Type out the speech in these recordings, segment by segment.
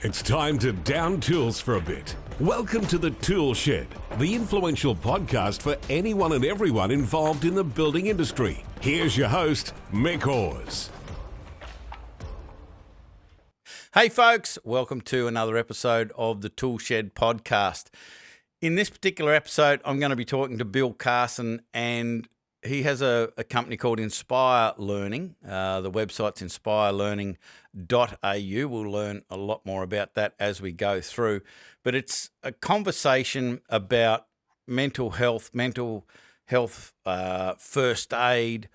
It's time to down tools for a bit. Welcome to the Toolshed, the influential podcast for anyone and everyone involved in the building industry. Here's your host, Mick Hawes. Hey folks, welcome to another episode of the Toolshed podcast. In this particular episode, I'm going to be talking to Bill Carson, and he has a company called Inspire Learning. The website's inspirelearning.au. We'll learn a lot more about that as we go through. But it's a conversation about mental health, first aid,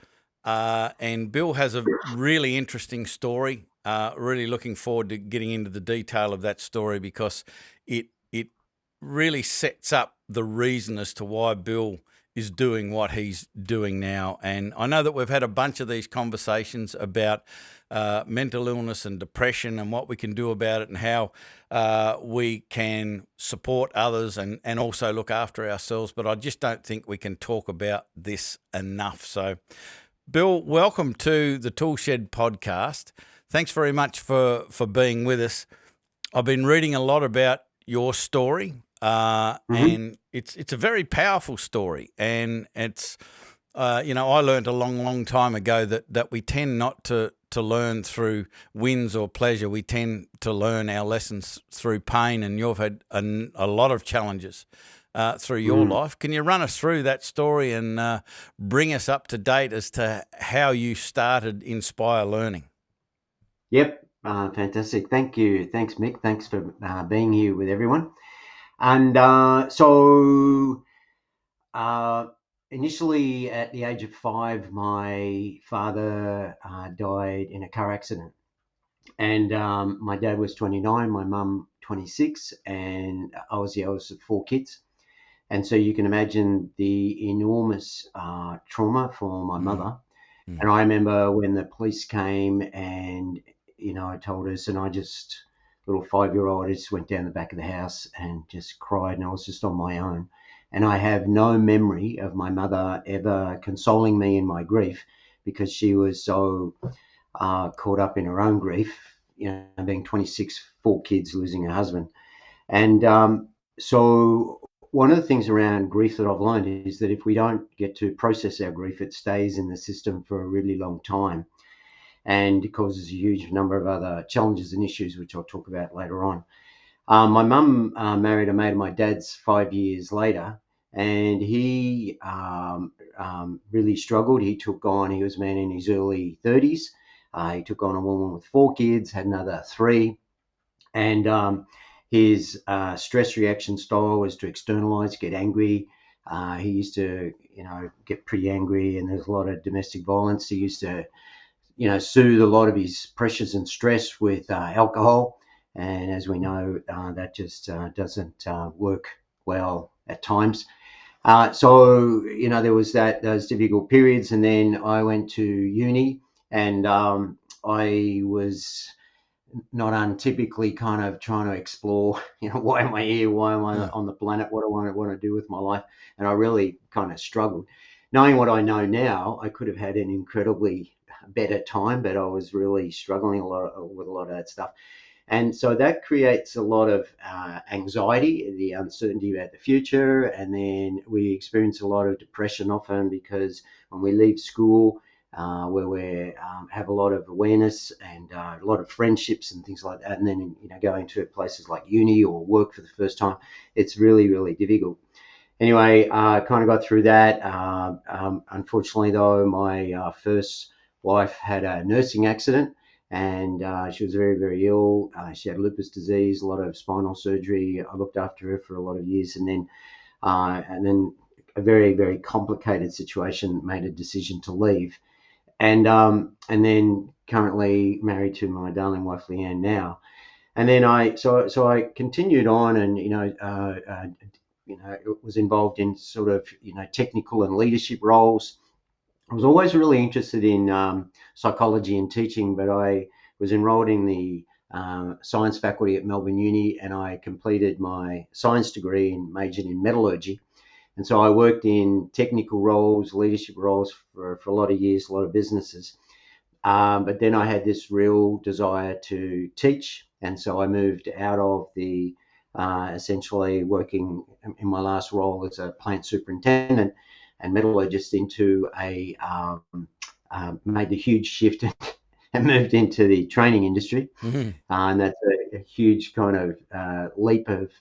and Bill has a really interesting story. Really looking forward to getting into the detail of that story because it really sets up the reason as to why Bill is doing what he's doing now. And I know that we've had a bunch of these conversations about mental illness and depression and what we can do about it and how we can support others and also look after ourselves. But I just don't think we can talk about this enough. So, Bill, welcome to the Toolshed podcast. Thanks very much for being with us. I've been reading a lot about your story, and it's a very powerful story. And it's, I learned a long time ago that we tend not to learn through wins or pleasure. We tend to learn our lessons through pain, and you've had a lot of challenges through your life. Can you run us through that story and bring us up to date as to how you started Inspire Learning? Yep, fantastic. Thank you. Thanks, Mick. Thanks for being here with everyone. And initially at the age of 5, my father died in a car accident. And my dad was 29, my mum 26, and I was the eldest of 4 kids. And so you can imagine the enormous trauma for my mother. And I remember when the police came and told us, and little 5-year-old, I just went down the back of the house and just cried, and I was just on my own. And I have no memory of my mother ever consoling me in my grief because she was so caught up in her own grief, being 26, 4 kids, losing her husband. And so one of the things around grief that I've learned is that if we don't get to process our grief, it stays in the system for a really long time. And it causes a huge number of other challenges and issues, which I'll talk about later on. My mum married a mate of my dad's 5 years later, and he really struggled. He was a man in his early 30s. He took on a woman with 4 kids, had another 3. And his stress reaction style was to externalize, get angry. He used to, get pretty angry, and there's a lot of domestic violence. He used to soothe a lot of his pressures and stress with alcohol. And as we know, that just doesn't work well at times. So there was those difficult periods. And then I went to uni, and I was not untypically kind of trying to explore, why am I here? Why am I on the planet? What do I want to do with my life? And I really kind of struggled. Knowing what I know now, I could have had an incredibly better time, but I was really struggling with a lot of that stuff. And so that creates a lot of anxiety, the uncertainty about the future. And then we experience a lot of depression often because when we leave school, where we have a lot of awareness and a lot of friendships and things like that, and then going to places like uni or work for the first time, it's really, really difficult. Anyway, I kind of got through that. Unfortunately, though, my first wife had a nursing accident, and she was very, very ill. She had lupus disease, a lot of spinal surgery. I looked after her for a lot of years, and then a very, very complicated situation, made a decision to leave. And then currently married to my darling wife Leanne now. And then I continued on, and was involved in sort of technical and leadership roles. I was always really interested in psychology and teaching, but I was enrolled in the science faculty at Melbourne Uni, and I completed my science degree and majored in metallurgy. And so I worked in technical roles, leadership roles for a lot of years, a lot of businesses. But then I had this real desire to teach And so I moved out of the essentially working in my last role as a plant superintendent and metallurgist into made the huge shift and moved into the training industry. Mm-hmm. And that's a huge kind of leap of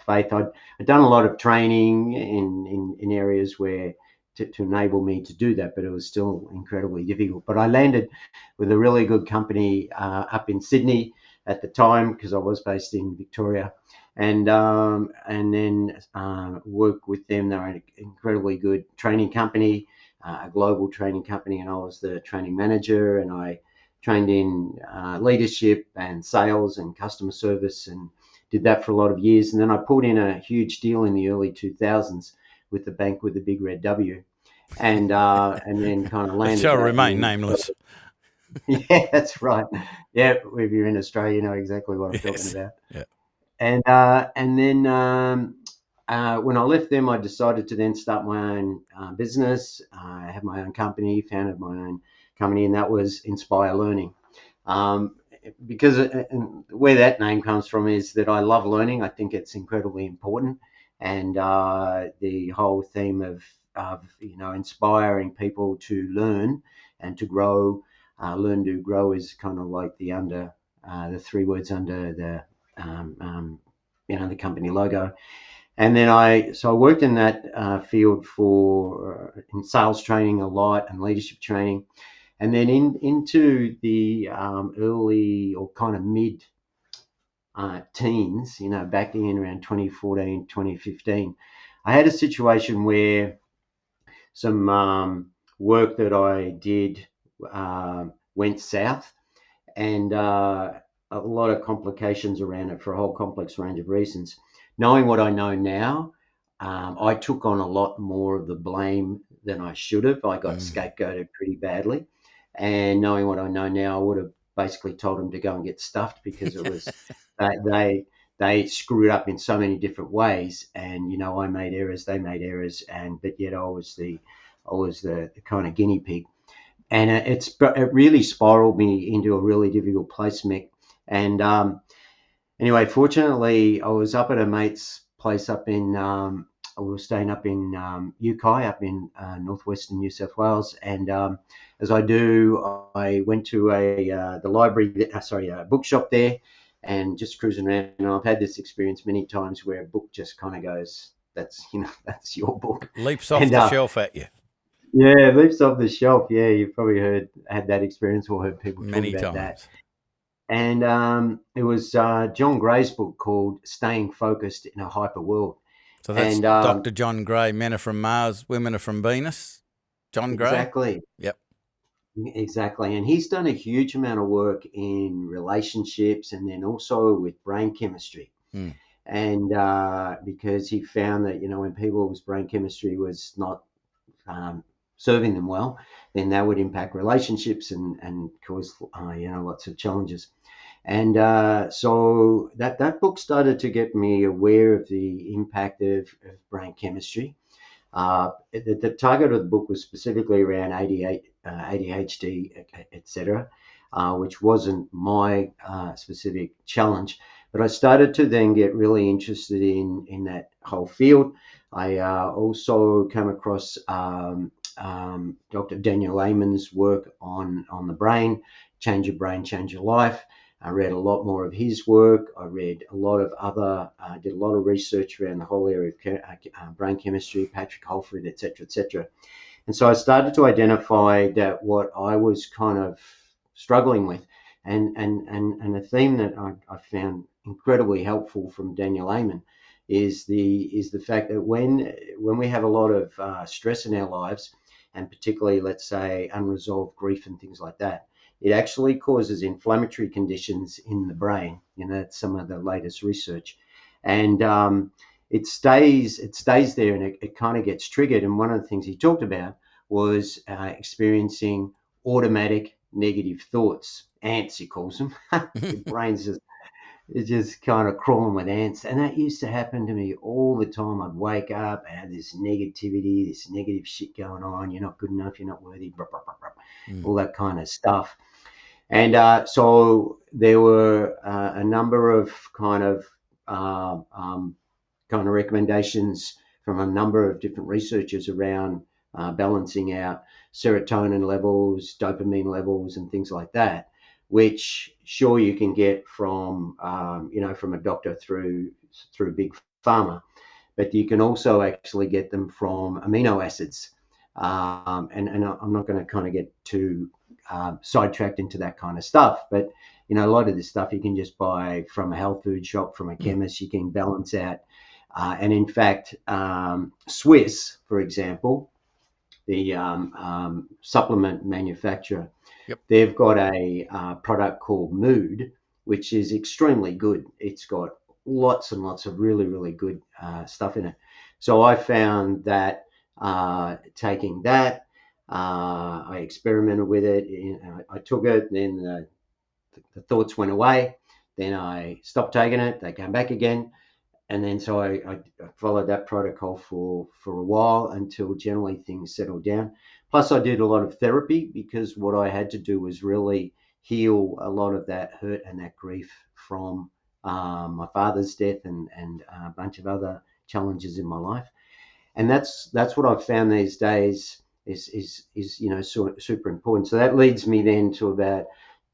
faith. I'd done a lot of training in areas where to enable me to do that, but it was still incredibly difficult. But I landed with a really good company up in Sydney at the time, because I was based in Victoria, and then worked with them. They're an incredibly good training company, a global training company, and I was the training manager, and I trained in leadership and sales and customer service, and did that for a lot of years. And then I pulled in a huge deal in the early 2000s with the bank with the big red W, and then kind of landed. Shall remain nameless. Yeah, that's right. Yeah, if you're in Australia, you know exactly what I'm talking about. Yeah. And then when I left them, I decided to then start my own business. I had my own company, founded my own company, and that was Inspire Learning. Because and where that name comes from is that I love learning. I think it's incredibly important, and the whole theme of inspiring people to learn and to grow, learn to grow is kind of like the three words under the the company logo. And then I worked in that field in sales training a lot and leadership training. And then into the early or kind of mid teens, back in around 2014, 2015, I had a situation where some work that I did went south, and a lot of complications around it for a whole complex range of reasons. Knowing what I know now, I took on a lot more of the blame than I should have. I got scapegoated pretty badly. And knowing what I know now, I would have basically told them to go and get stuffed, because it was they screwed up in so many different ways. And I made errors, they made errors, but yet I was the kind of guinea pig. And it really spiraled me into a really difficult place, Mick. And anyway, fortunately, I was up at a mate's place up in, we were staying up in Ukai, up in northwestern New South Wales. And as I do, I went to a bookshop there, and just cruising around. And I've had this experience many times where a book just kind of goes, that's your book. Leaps off the shelf at you. Yeah, leaps off the shelf. Yeah, you've probably had that experience or heard people many talk about times. that. And it was John Gray's book called Staying Focused in a Hyper World. So that's Dr. John Gray, Men Are From Mars, Women Are From Venus. John Gray? Exactly. Yep. Exactly. And he's done a huge amount of work in relationships and then also with brain chemistry. And because he found that, when people's brain chemistry was not serving them well, then that would impact relationships and cause, lots of challenges. And so that book started to get me aware of the impact of brain chemistry. The target of the book was specifically around ADHD, etc., which wasn't my specific challenge. But I started to then get really interested in that whole field. I also came across Dr. Daniel Amen's work on the brain, Change Your Brain, Change Your Life. I read a lot more of his work. I read a lot of did a lot of research around the whole area of brain chemistry, Patrick Holford, et cetera. And so I started to identify that what I was kind of struggling with, and a theme that I found incredibly helpful from Daniel Amen is the fact that when we have a lot of stress in our lives, and particularly, let's say, unresolved grief and things like that, it actually causes inflammatory conditions in the brain. That's some of the latest research. And it stays there, and it kind of gets triggered. And one of the things he talked about was experiencing automatic negative thoughts. Ants, he calls them. Your brain's just kind of crawling with ants. And that used to happen to me all the time. I'd wake up, I had this negativity, this negative shit going on. You're not good enough, you're not worthy, blah, blah, blah, blah, all that kind of stuff. And so there were number of uh, um, recommendations from a number of different researchers around balancing out serotonin levels, dopamine levels, and things like that, which sure you can get from from a doctor through big pharma, but you can also actually get them from amino acids. And I'm not going to kind of get too sidetracked into that kind of stuff, but a lot of this stuff you can just buy from a health food shop, from a chemist. You can balance out. And in fact, Swiss, for example, the supplement manufacturer, Yep. they've got a product called Mood, which is extremely good. It's got lots and lots of really, really good stuff in it. So I found that taking that, I experimented with it. I took it, then the thoughts went away. Then I stopped taking it. They came back again. And then so I followed that protocol for a while until generally things settled down. Plus, I did a lot of therapy because what I had to do was really heal a lot of that hurt and that grief from my father's death and a bunch of other challenges in my life. And that's what I've found these days is super important. So that leads me then to about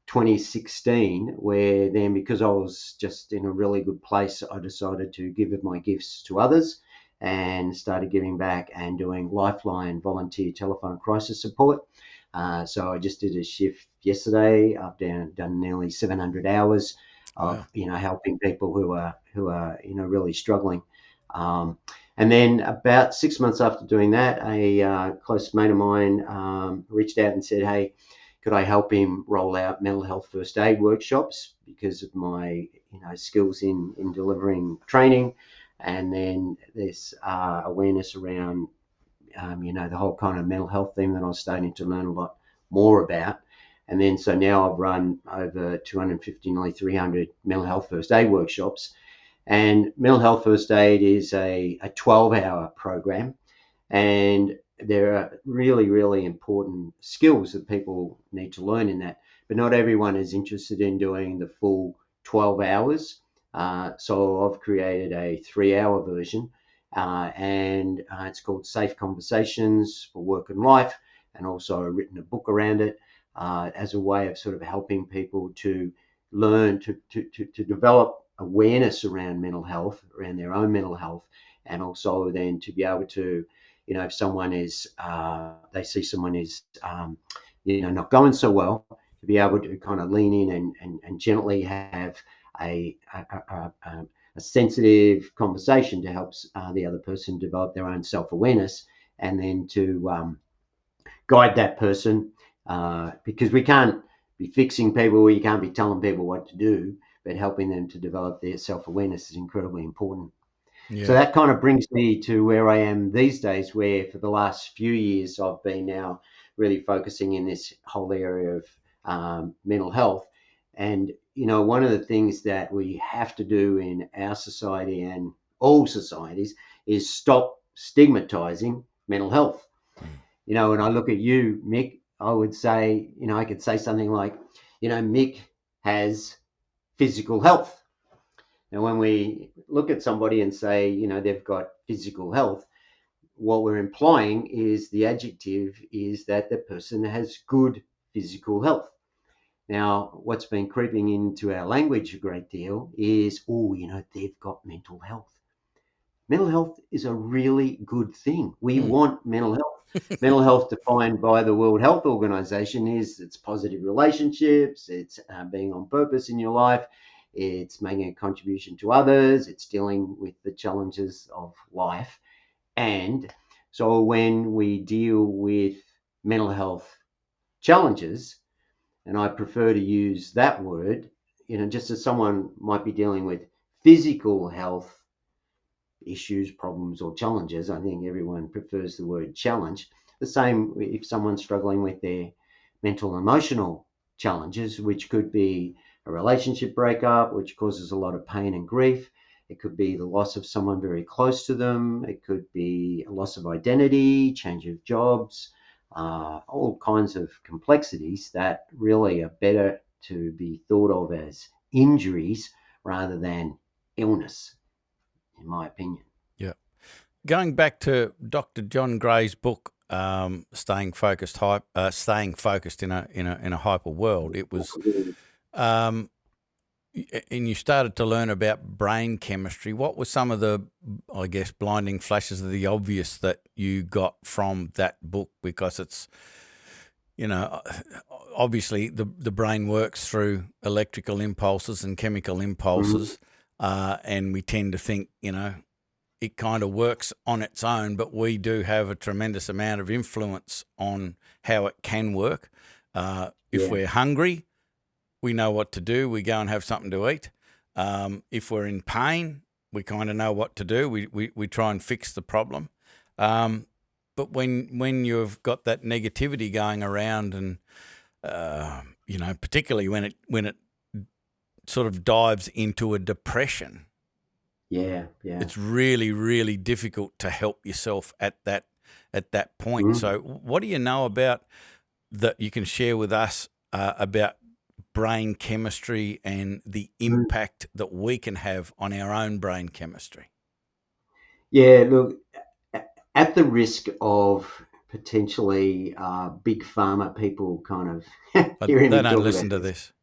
2016, where then, because I was just in a really good place, I decided to give my gifts to others and started giving back and doing Lifeline volunteer telephone crisis support. So I just did a shift yesterday. I've done nearly 700 hours of helping people who are really struggling. And then about 6 months after doing that, a close mate of mine reached out and said, "Hey, could I help him roll out mental health first aid workshops because of my skills in delivering training?" And then there's awareness around the whole kind of mental health theme that I was starting to learn a lot more about. And then so now I've run over 250, nearly 300 mental health first aid workshops. And mental health first aid is a 12-hour program, and there are really, really important skills that people need to learn in that. But not everyone is interested in doing the full 12 hours. So I've created a 3-hour version, and it's called Safe Conversations for Work and Life, and also I've written a book around it as a way of sort of helping people to learn to develop awareness around mental health, around their own mental health, and also then to be able to, if someone is, they see someone is, not going so well, to be able to kind of lean in and gently have a sensitive conversation to help the other person develop their own self-awareness, and then to guide that person, because we can't be fixing people, you can't be telling people what to do, but helping them to develop their self-awareness is incredibly important. Yeah. So that kind of brings me to where I am these days, where for the last few years I've been now really focusing in this whole area of mental health. And, one of the things that we have to do in our society and all societies is stop stigmatizing mental health. When I look at you, Mick, I would say, I could say something like, Mick has physical health. Now, when we look at somebody and say, they've got physical health, what we're implying is the adjective is that the person has good physical health. Now, what's been creeping into our language a great deal is, they've got mental health. Mental health is a really good thing. We want mental health. Mental health, defined by the World Health Organization, is it's positive relationships, it's being on purpose in your life, it's making a contribution to others, it's dealing with the challenges of life. And so when we deal with mental health challenges, and I prefer to use that word, just as someone might be dealing with physical health issues, problems, or challenges, I think everyone prefers the word challenge. The same if someone's struggling with their mental, emotional challenges, which could be a relationship breakup, which causes a lot of pain and grief. It could be the loss of someone very close to them. It could be a loss of identity, change of jobs, all kinds of complexities that really are better to be thought of as injuries rather than illness, in my opinion. Yeah. Going back to Dr. John Gray's book, staying focused in a hyper world. It was, and you started to learn about brain chemistry. What were some of the, I guess, blinding flashes of the obvious that you got from that book? Because it's, obviously the brain works through electrical impulses and chemical impulses, and we tend to think, it kind of works on its own, but we do have a tremendous amount of influence on how it can work. If we're hungry, we know what to do. We go and have something to eat. If we're in pain, we kind of know what to do. We try and fix the problem. But when you've got that negativity going around, and particularly when it sort of dives into a depression, it's really, really difficult to help yourself at that point. So what do you know about that you can share with us about brain chemistry and the impact that we can have on our own brain chemistry? Yeah, look, at the risk of potentially big pharma people kind of hearing me They don't talk listen about to this.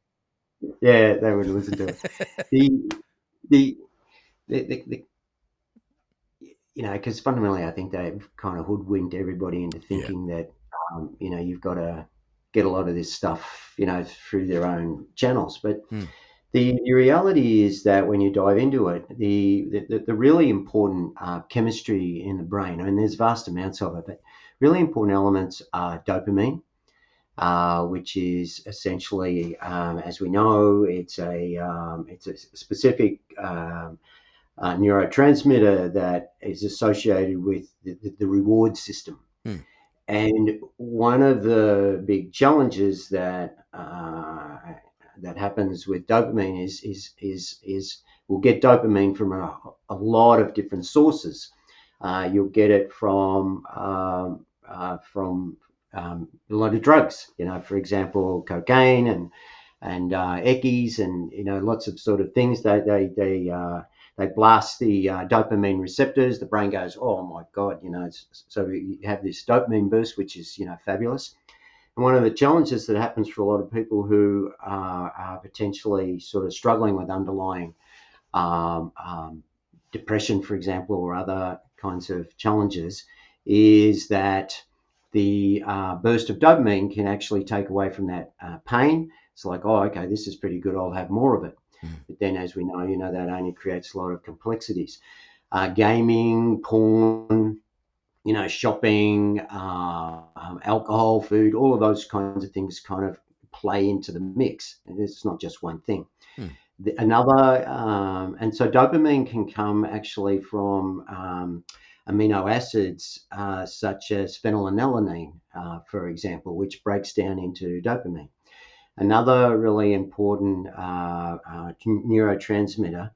Yeah, they would listen to it. the because fundamentally I think they've kind of hoodwinked everybody into thinking that, you've got to get a lot of this stuff, through their own channels. But the reality is that when you dive into it, the really important chemistry in the brain, I mean, there's vast amounts of it, but really important elements are dopamine, which is essentially, as we know, it's a specific neurotransmitter that is associated with the reward system. And one of the big challenges that happens with dopamine is we'll get dopamine from a lot of different sources. You'll get it from a lot of drugs, for example, cocaine and eckies, and lots of sort of things. They blast the dopamine receptors. The brain goes, oh my God, so you have this dopamine burst, which is, fabulous. And one of the challenges that happens for a lot of people who are potentially sort of struggling with underlying depression, for example, or other kinds of challenges, is that the burst of dopamine can actually take away from that pain. It's like, oh, okay, this is pretty good. I'll have more of it. But then, as we know, that only creates a lot of complexities. Gaming, porn, shopping, alcohol, food, all of those kinds of things kind of play into the mix. And it's not just one thing. And so dopamine can come actually from amino acids such as phenylalanine, for example, which breaks down into dopamine. Another really important neurotransmitter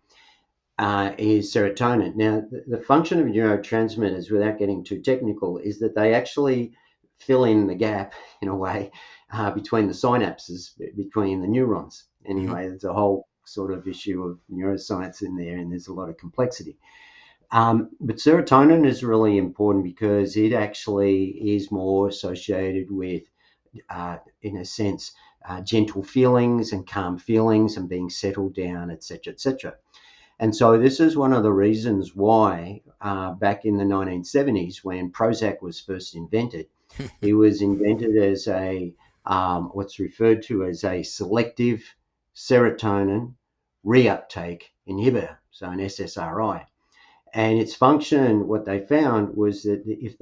is serotonin. Now, the function of neurotransmitters, without getting too technical, is that they actually fill in the gap, in a way, between the synapses, between the neurons. Anyway, there's a whole sort of issue of neuroscience in there, and there's a lot of complexity. But serotonin is really important because it actually is more associated with, in a sense, gentle feelings and calm feelings and being settled down, etc., etc. And so this is one of the reasons why back in the 1970s, when Prozac was first invented, it was invented as a what's referred to as a selective serotonin reuptake inhibitor, so an SSRI. And its function, what they found was that if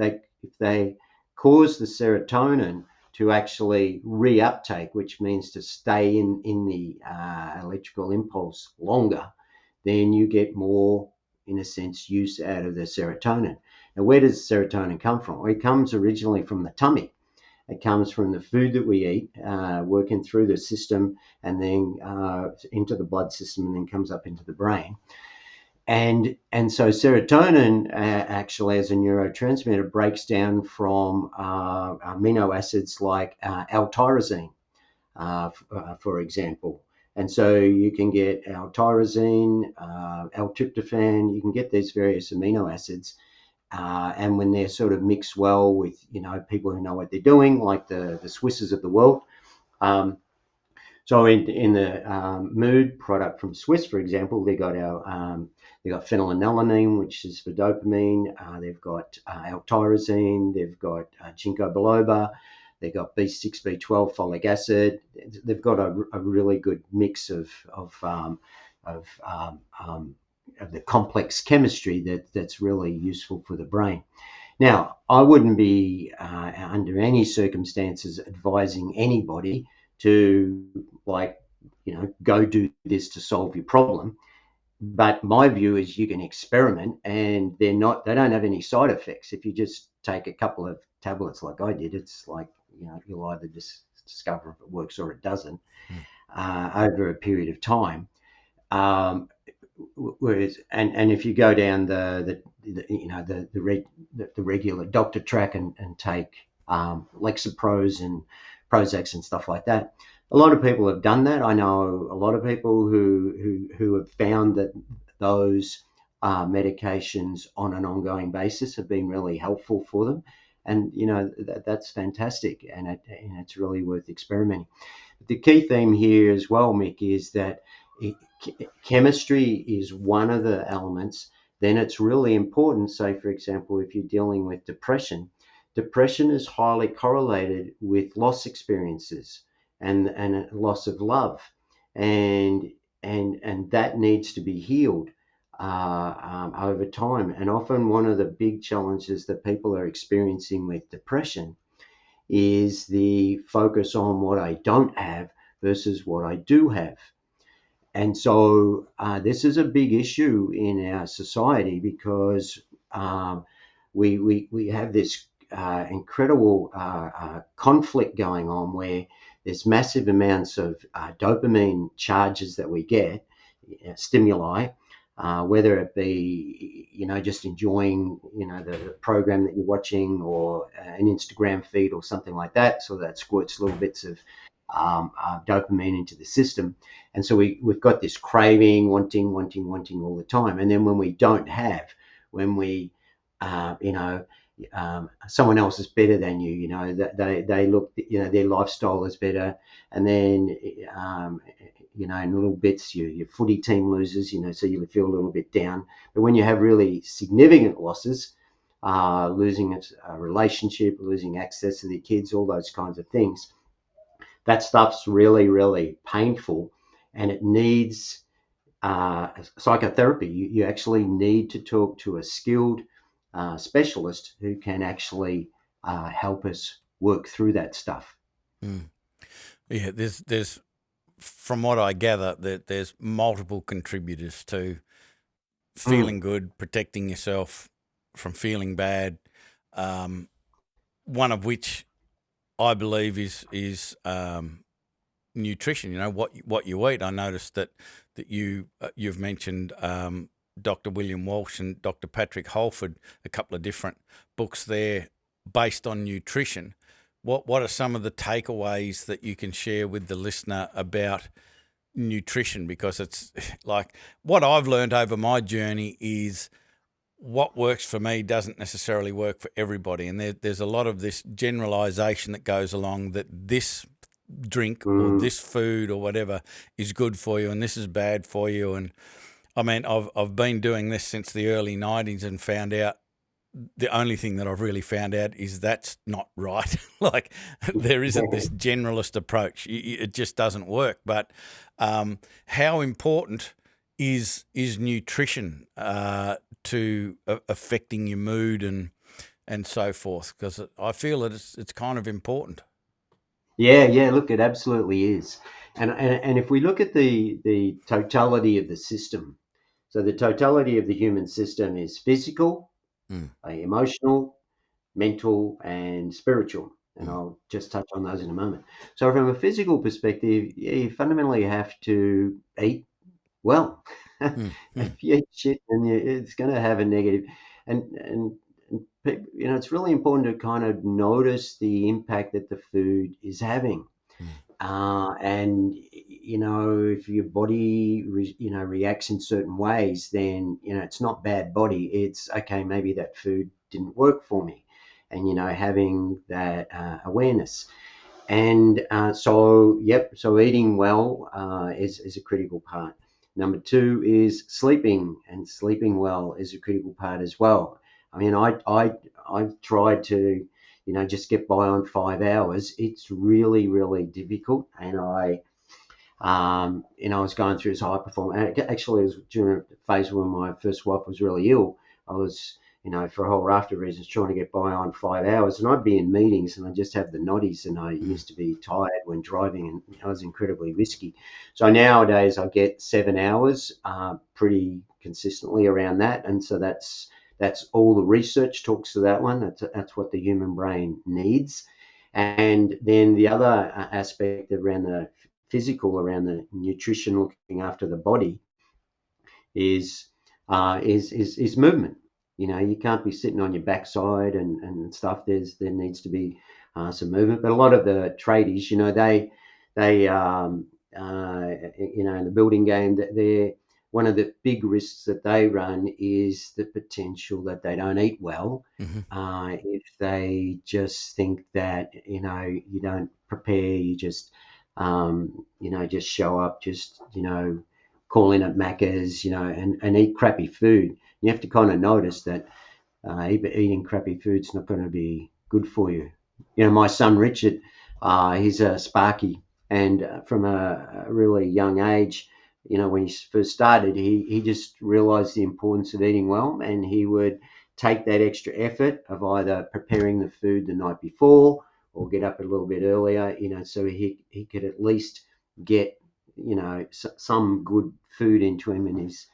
they cause the serotonin to actually reuptake, which means to stay in the electrical impulse longer, then you get more, in a sense, use out of the serotonin. Now, where does serotonin come from? Well, it comes originally from the tummy. It comes from the food that we eat, working through the system and then into the blood system, and then comes up into the brain. And so serotonin actually, as a neurotransmitter, breaks down from amino acids like L-tyrosine, for example. And so you can get L-tyrosine, L-tryptophan, you can get these various amino acids. And when they're sort of mixed well with, people who know what they're doing, like the Swisses of the world. So in the mood product from Swiss, for example, they got phenylalanine, which is for dopamine. They've got L-tyrosine. They've got ginkgo biloba. They've got B6, B12, folic acid. They've got a really good mix of the complex chemistry that's really useful for the brain. Now, I wouldn't be under any circumstances advising anybody to go do this to solve your problem. But my view is you can experiment, and they don't have any side effects. If you just take a couple of tablets like I did, it's like, you'll either just discover if it works or it doesn't over a period of time. Whereas, and if you go down the regular doctor track and take Lexapros and Prozacs and stuff like that, a lot of people have done that. I know a lot of people who have found that those medications on an ongoing basis have been really helpful for them, and that's fantastic, and it's really worth experimenting. But the key theme here as well, Mick, is that chemistry is one of the elements. Then it's really important. Say, for example, if you're dealing with depression is highly correlated with loss experiences and loss of love, and that needs to be healed over time. And often one of the big challenges that people are experiencing with depression is the focus on what I don't have versus what I do have. And so this is a big issue in our society, because we have this incredible conflict going on, where there's massive amounts of dopamine charges that we get, stimuli, whether it be, just enjoying, the program that you're watching, or an Instagram feed or something like that. So that squirts little bits of dopamine into the system. And so we've got this craving, wanting all the time. And then when we don't have, when we, someone else is better than you, that they look, their lifestyle is better. And then, in little bits, your footy team loses, so you feel a little bit down. But when you have really significant losses, losing a relationship, losing access to the kids, all those kinds of things, that stuff's really, really painful, and it needs psychotherapy. You actually need to talk to a skilled specialist who can actually help us work through that stuff. Yeah, there's from what I gather, that there's multiple contributors to feeling good, protecting yourself from feeling bad. One of which I believe is nutrition. What you eat. I noticed that you've mentioned Dr. William Walsh and Dr. Patrick Holford, a couple of different books there based on nutrition. What are some of the takeaways that you can share with the listener about nutrition? Because it's like what I've learned over my journey is what works for me doesn't necessarily work for everybody. And there's a lot of this generalization that goes along, that this drink or this food or whatever is good for you and this is bad for you. And I mean, I've been doing this since the early 90s and found out the only thing that I've really found out is that's not right. Like there isn't this generalist approach. It just doesn't work. But how important is nutrition to affecting your mood and so forth? Because I feel that it's kind of important. Yeah. Look, it absolutely is. And if we look at the totality of the system, so the totality of the human system is physical, emotional, mental, and spiritual. And I'll just touch on those in a moment. So from a physical perspective, you fundamentally have to eat well. If you eat shit, then it's going to have a negative. And it's really important to kind of notice the impact that the food is having. And if your body reacts in certain ways, then it's not bad body. It's okay. Maybe that food didn't work for me, and having that awareness. And so eating well is a critical part. Number two is sleeping, and sleeping well is a critical part as well. I mean, I've tried to just get by on 5 hours. It's really, really difficult. And I was going through this high performance. Actually, it was during a phase when my first wife was really ill. I was, for a whole raft of reasons, trying to get by on 5 hours. And I'd be in meetings and I'd just have the noddies. And I used to be tired when driving, and I was incredibly risky. So nowadays I get 7 hours pretty consistently around that. And so that's all the research talks to that one. That's what the human brain needs. And then the other aspect around the physical, around the nutrition, looking after the body, is movement. You can't be sitting on your backside and stuff. There needs to be some movement. But a lot of the tradies, they in the building game, that they're one of the big risks that they run is the potential that they don't eat well. If they just think that you don't prepare, you just just show up, just call in at Macca's, and eat crappy food. You have to kind of notice that eating crappy food's not going to be good for you. My son Richard, he's a Sparky, and from a really young age, when he first started, he just realised the importance of eating well, and he would take that extra effort of either preparing the food the night before or get up a little bit earlier, so he could at least get some good food into him, and he's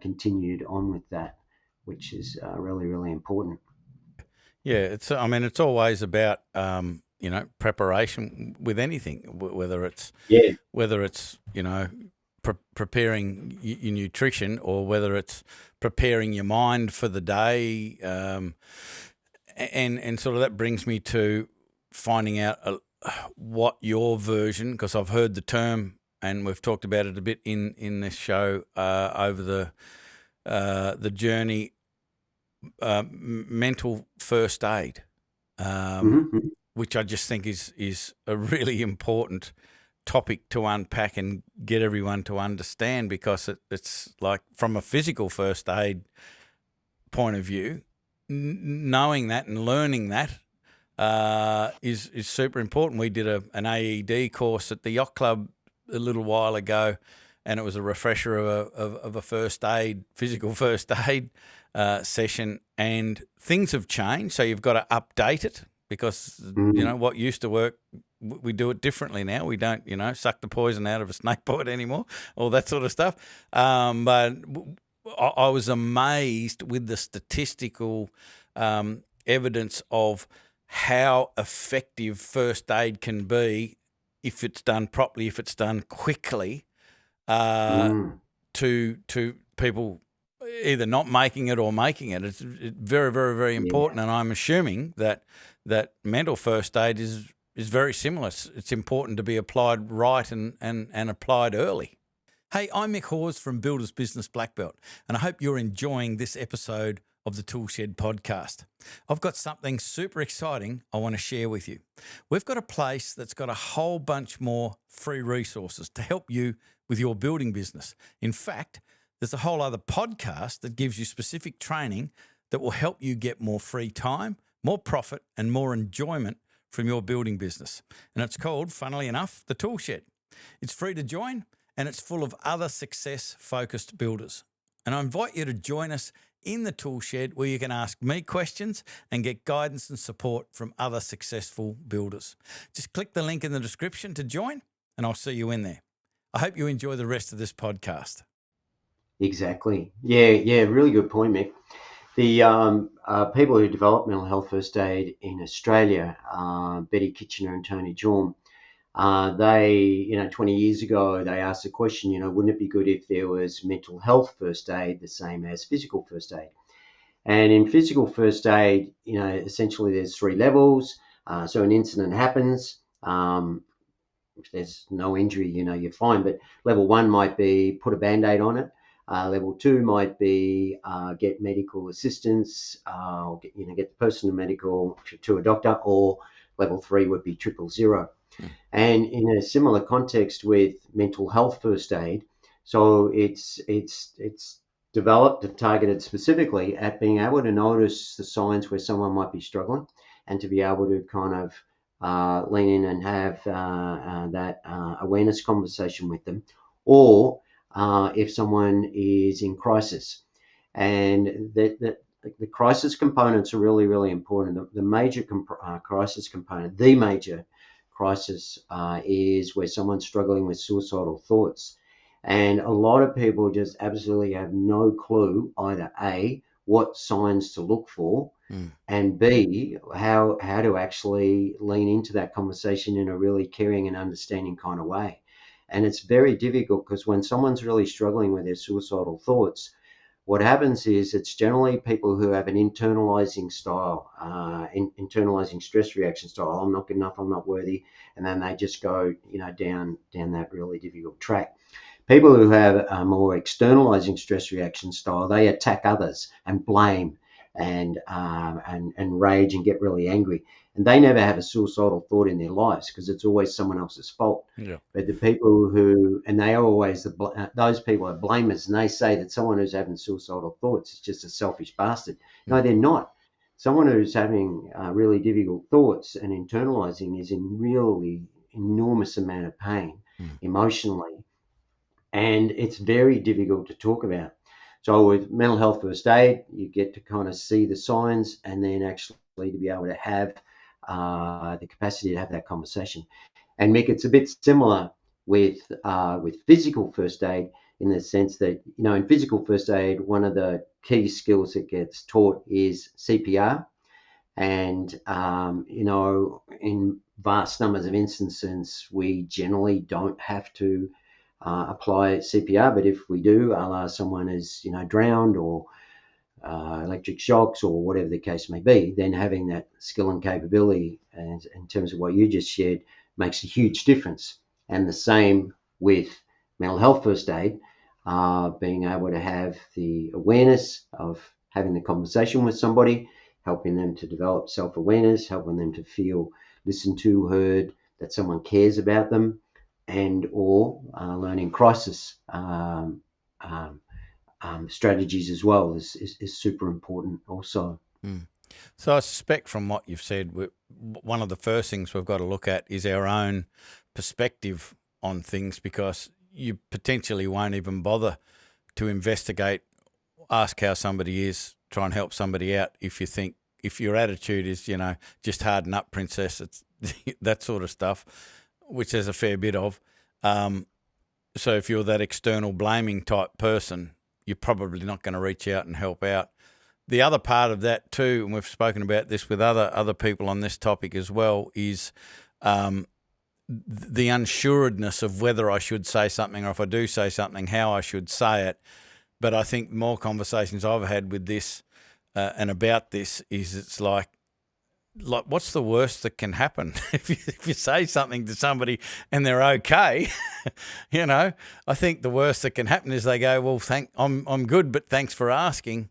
continued on with that, which is really, really important. Yeah, it's always about preparation with anything, whether it's preparing your nutrition, or whether it's preparing your mind for the day, and sort of that brings me to finding out what your version, because I've heard the term and we've talked about it a bit in this show over the journey, mental first aid, which I just think is a really important topic to unpack and get everyone to understand, because it's like, from a physical first aid point of view, knowing that and learning that is super important. We did an AED course at the yacht club a little while ago, and it was a refresher of a physical first aid session, and things have changed. So you've got to update it, because what used to work, we do it differently now. We don't suck the poison out of a snake bite anymore, all that sort of stuff. But I was amazed with the statistical evidence of how effective first aid can be if it's done properly, if it's done quickly, to people either not making it or making it. It's very, very, very important. And I'm assuming that mental first aid is very similar. It's important to be applied right and applied early. Hey, I'm Mick Hawes from Builders Business Black Belt, and I hope you're enjoying this episode of the Toolshed podcast. I've got something super exciting I want to share with you. We've got a place that's got a whole bunch more free resources to help you with your building business. In fact, there's a whole other podcast that gives you specific training that will help you get more free time, more profit, and more enjoyment from your building business. And it's called, funnily enough, the Toolshed. It's free to join, and it's full of other success-focused builders. And I invite you to join us in the Toolshed, where you can ask me questions and get guidance and support from other successful builders. Just click the link in the description to join, and I'll see you in there. I hope you enjoy the rest of this podcast. Exactly. Yeah, really good point, Mick. The people who develop mental health first aid in Australia, Betty Kitchener and Tony Jorm, they, 20 years ago, they asked the question, wouldn't it be good if there was mental health first aid the same as physical first aid? And in physical first aid, essentially there's 3 levels. So an incident happens. if there's no injury, you're fine. But level 1 might be put a Band-Aid on it. Level 2 might be get medical assistance, or get the person to a doctor, or level 3 would be 000. And in a similar context with mental health first aid, so it's developed and targeted specifically at being able to notice the signs where someone might be struggling, and to be able to kind of lean in and have that awareness conversation with them, or if someone is in crisis. And the crisis components are really, really important. The major crisis component, the major crisis is where someone's struggling with suicidal thoughts. And a lot of people just absolutely have no clue either A, what signs to look for, and B, how to actually lean into that conversation in a really caring and understanding kind of way. And it's very difficult because when someone's really struggling with their suicidal thoughts, what happens is it's generally people who have an internalizing style, internalizing stress reaction style. I'm not good enough, I'm not worthy. And then they just go, down that really difficult track. People who have a more externalizing stress reaction style, they attack others and blame and rage and get really angry. And they never have a suicidal thought in their lives because it's always someone else's fault. Yeah. But the people who, and they are always, those people are blamers, and they say that someone who's having suicidal thoughts is just a selfish bastard. No, they're not. Someone who's having really difficult thoughts and internalizing is in really enormous amount of pain emotionally. And it's very difficult to talk about. So with mental health first aid, you get to kind of see the signs and then actually to be able to have the capacity to have that conversation. And Mick, it's a bit similar with physical first aid in the sense that, in physical first aid, one of the key skills that gets taught is CPR. And, in vast numbers of instances, we generally don't have to apply CPR, but if we do, someone is drowned or electric shocks or whatever the case may be, then having that skill and capability, and in terms of what you just shared, makes a huge difference. And the same with mental health first aid, being able to have the awareness of having the conversation with somebody, helping them to develop self-awareness, helping them to feel listened to, heard, that someone cares about them, and or learning crisis strategies as well is super important also. So I suspect from what you've said, one of the first things we've got to look at is our own perspective on things, because you potentially won't even bother to investigate, ask how somebody is, try and help somebody out if your attitude is, just harden up, princess, it's that sort of stuff, which there's a fair bit of. So if you're that external blaming type person, you're probably not going to reach out and help out. The other part of that too, and we've spoken about this with other people on this topic as well, is the unsureness of whether I should say something, or if I do say something, how I should say it. But I think more conversations I've had with this and about this is it's like what's the worst that can happen if you say something to somebody and they're okay? I think the worst that can happen is they go, well, I'm good, but thanks for asking.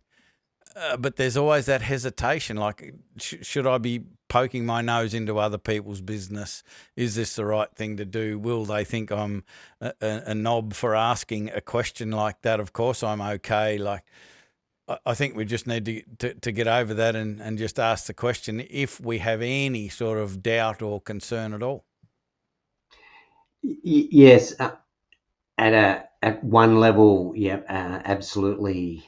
But there's always that hesitation, like, should I be poking my nose into other people's business? Is this the right thing to do? Will they think I'm a knob for asking a question like that? Of course I'm okay. Like, I think we just need to get over that and just ask the question if we have any sort of doubt or concern at all. Yes, at one level, yeah, absolutely.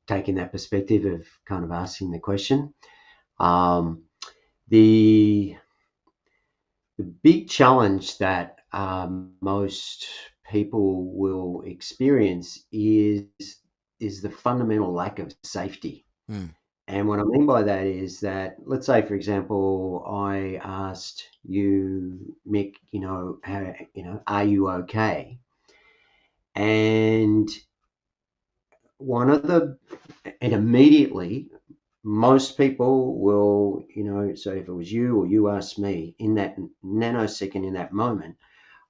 Taking that perspective of kind of asking the question. The big challenge that most people will experience is the fundamental lack of safety. And what I mean by that is that, let's say, for example, I asked you, Mick, are you okay? And immediately most people will, so if it was you or you asked me in that nanosecond, in that moment,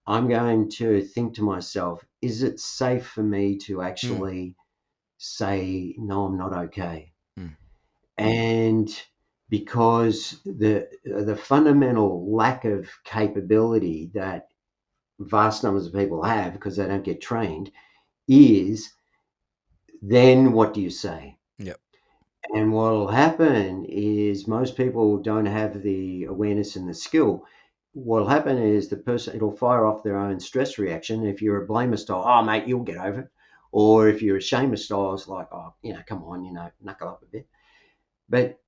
I'm going to think to myself, is it safe for me to Mm, actually say, no, I'm not okay? mm, And because the fundamental lack of capability that vast numbers of people have because they don't get trained is, then what do you say? yep. And what will happen is most people don't have the awareness and the skill. What will happen is the person, it'll fire off their own stress reaction. If you're a blamer style, oh, mate, you'll get over it. Or if you're a shamer style, it's like, oh, come on, knuckle up a bit. But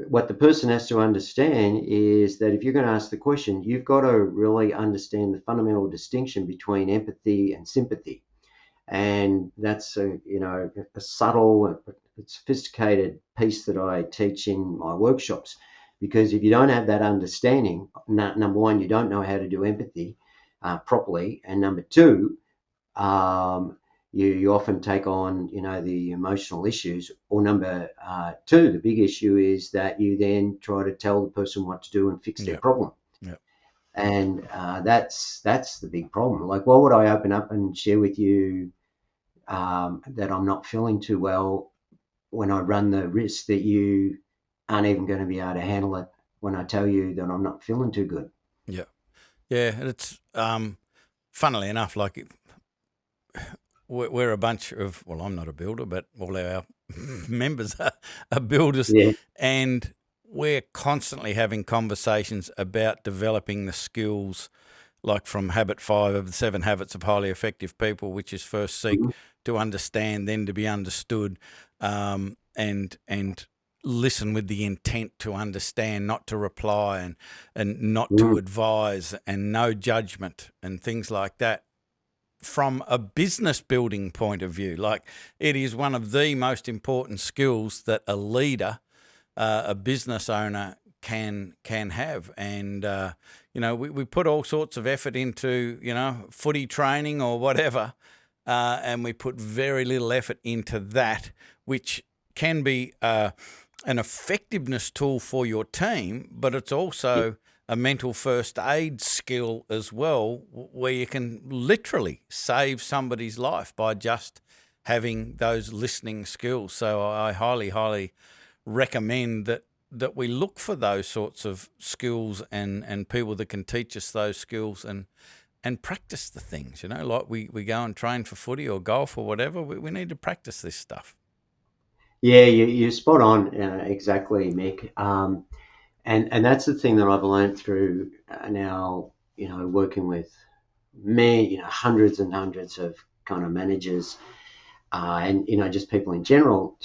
what the person has to understand is that if you're going to ask the question, you've got to really understand the fundamental distinction between empathy and sympathy. And that's a subtle, sophisticated piece that I teach in my workshops. Because if you don't have that understanding, number one, you don't know how to do empathy properly, and number two, um, you often take on the emotional issues. Or number two, the big issue is that you then try to tell the person what to do and fix their Yep. problem. Yep. And that's the big problem. Like, why would I open up and share with you that I'm not feeling too well when I run the risk that you aren't even going to be able to handle it when I tell you that I'm not feeling too good? Yeah. Yeah. And it's funnily enough, like we're a bunch of, well, I'm not a builder, but all our members are builders, Yeah. and we're constantly having conversations about developing the skills, like from habit 5 of the 7 habits of highly effective people, which is first seek Mhm. to understand, then to be understood, and listen with the intent to understand, not to reply, and not to Mhm. advise, and no judgment and things like that. From a business building point of view, like, it is one of the most important skills that a leader, a business owner can have. And we put all sorts of effort into footy training or whatever, and we put very little effort into that, which can be an effectiveness tool for your team, but it's also a mental first aid skill as well, where you can literally save somebody's life by just having those listening skills. So I highly, highly recommend that we look for those sorts of skills, and people that can teach us those skills, and practice the things, like we go and train for footy or golf or whatever. We need to practice this stuff. Yeah, you're spot on, exactly, Mick. And that's the thing that I've learned through now, working with hundreds and hundreds of kind of managers, and just people in general.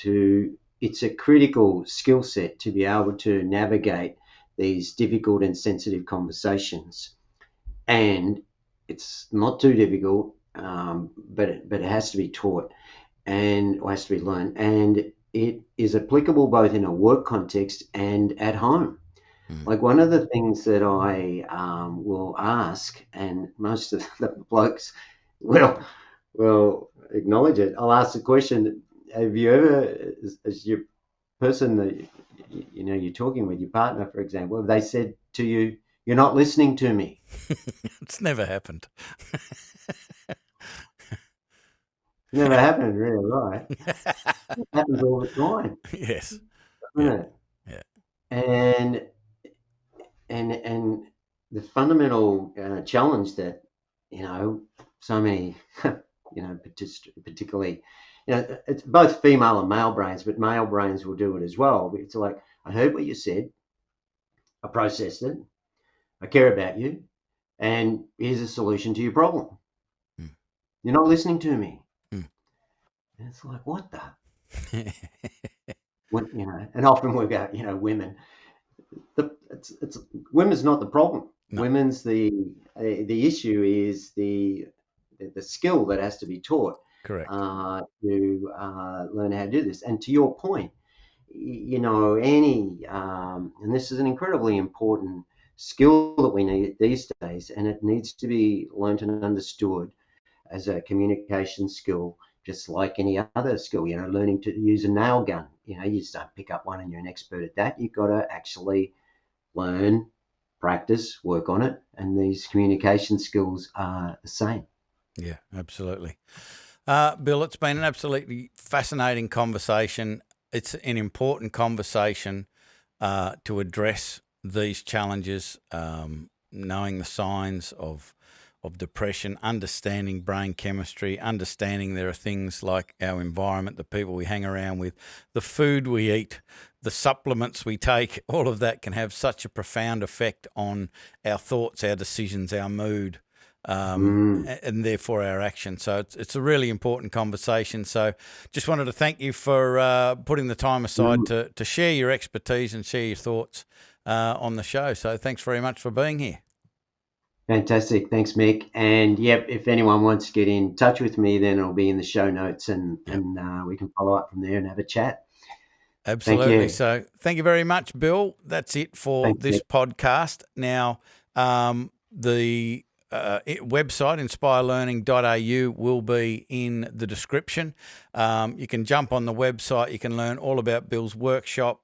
It's a critical skill set to be able to navigate these difficult and sensitive conversations, and it's not too difficult, but it has to be taught and has to be learned, and it is applicable both in a work context and at home. Mm. Like, one of the things that I will ask, and most of the blokes will acknowledge it. I'll ask the question: have you ever, as your person that you're talking with, your partner, for example, have they said to you, "You're not listening to me"? It's never happened. Never happened, really, right? It happens all the time, Yes. doesn't Yeah. it? Yeah. And and the fundamental challenge that so many particularly it's both female and male brains, but male brains will do it as well. It's like, I heard what you said, I processed it, I care about you, and here's a solution to your problem. Mm. You're not listening to me. Mm. And it's like, what the when, and often we go, women, it's women's not the problem. No. Women's the issue is the skill that has to be taught Correct. to learn how to do this. And to your point, any and this is an incredibly important skill that we need these days, and it needs to be learned and understood as a communication skill, just like any other skill. Learning to use a nail gun you just don't pick up one and you're an expert at that. You've got to actually learn, practice, work on it, and these communication skills are the same. Yeah, absolutely. Bill, it's been an absolutely fascinating conversation. It's an important conversation to address these challenges, knowing the signs of depression, understanding brain chemistry, understanding there are things like our environment, the people we hang around with, the food we eat, the supplements we take. All of that can have such a profound effect on our thoughts, our decisions, our mood, and therefore our action. So it's a really important conversation. So just wanted to thank you for putting the time aside to share your expertise and share your thoughts on the show. So thanks very much for being here. Fantastic. Thanks, Mick. And yep, if anyone wants to get in touch with me, then it'll be in the show notes and we can follow up from there and have a chat. Absolutely. Thank you. So thank you very much, Bill. That's it for this podcast. Now, the website, inspirelearning.au, will be in the description. You can jump on the website. You can learn all about Bill's workshop.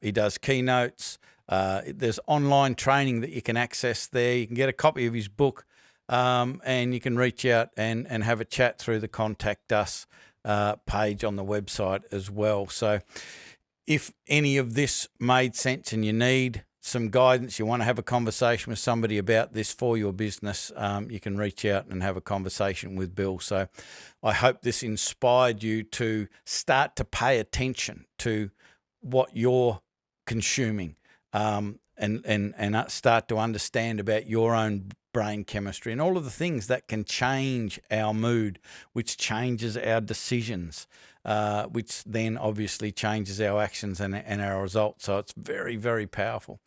He does keynotes. There's online training that you can access there. You can get a copy of his book, and you can reach out and have a chat through the Contact Us page on the website as well. So if any of this made sense and you need some guidance, you want to have a conversation with somebody about this for your business, you can reach out and have a conversation with Bill. So I hope this inspired you to start to pay attention to what you're consuming, and start to understand about your own brain chemistry and all of the things that can change our mood, which changes our decisions, which then obviously changes our actions and our results. So it's very, very powerful,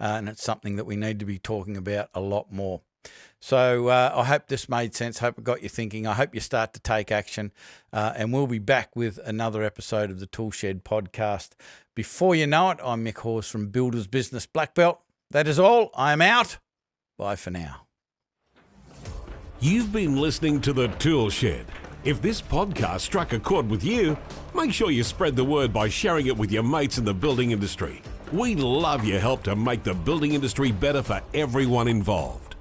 and it's something that we need to be talking about a lot more. So I hope this made sense. Hope it got you thinking. I hope you start to take action, and we'll be back with another episode of the Toolshed podcast. Before you know it, I'm Mick Hawes from Builder's Business Black Belt. That is all. I'm out. Bye for now. You've been listening to the Toolshed. If this podcast struck a chord with you, make sure you spread the word by sharing it with your mates in the building industry. We love your help to make the building industry better for everyone involved.